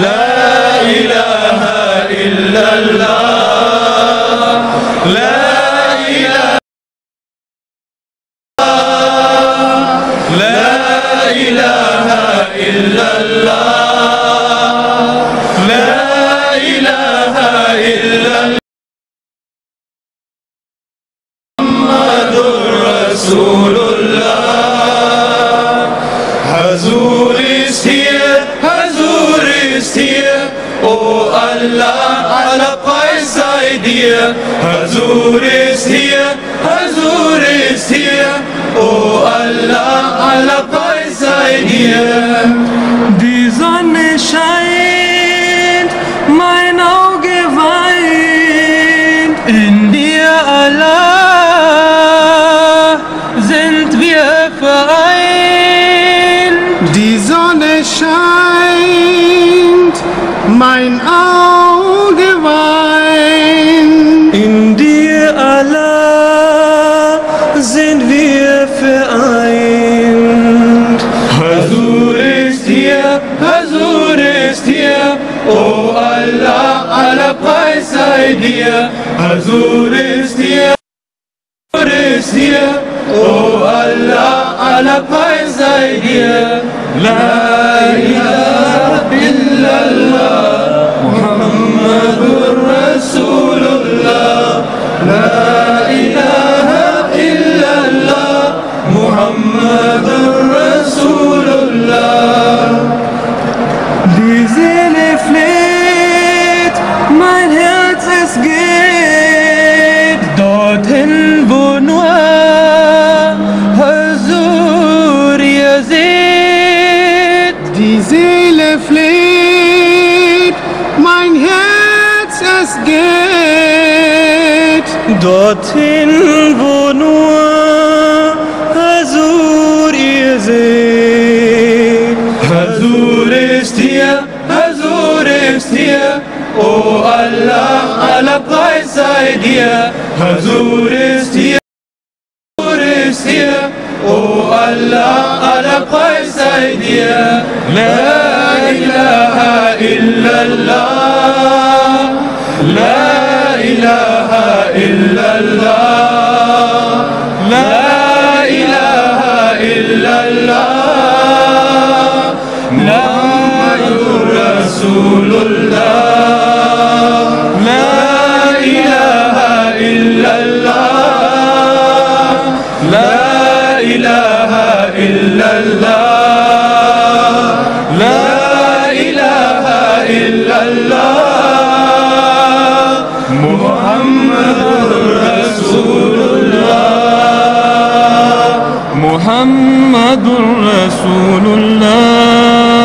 لا إله إلا الله لا إله لا إله إلا الله لا إله إلا الله محمد رسول الله Hazur ist hier, oh Allah, aller Preis sei dir. Hazur ist hier, oh Allah, aller Preis sei dir. Die Sonne scheint, mein Auge weint, in dir Allah sind wir vereint. Die Sonne scheint, mein Auge weint. In dir Allah sind wir vereint. Hazur ist hier, oh Allah, aller Preis sei dir. Hazur ist hier, oh Allah, aller Preis sei dir. La ilaha illallah, Muhammadur Rasulullah. La ilaha illallah, Muhammadur Rasulullah. Die Seele fleht, mein Herz es geht dorthin, wo nur Hazur ihr seht. Die Seele fleht, mein Herz es geht dorthin, wo nur Hazur ihr seht. Hazur ist hier, oh Allah, aller Preis sei dir. Hazur ist hier, oh Allah, aller Preis sei dir. La ilaha illallah, la ilaha illallah, la ilaha illallah. Muhammadur Rasulullah. La ilaha illallah, la ilaha illallah, la ilaha illallah. Muhammadur Rasulullah. Muhammadur Rasulullah.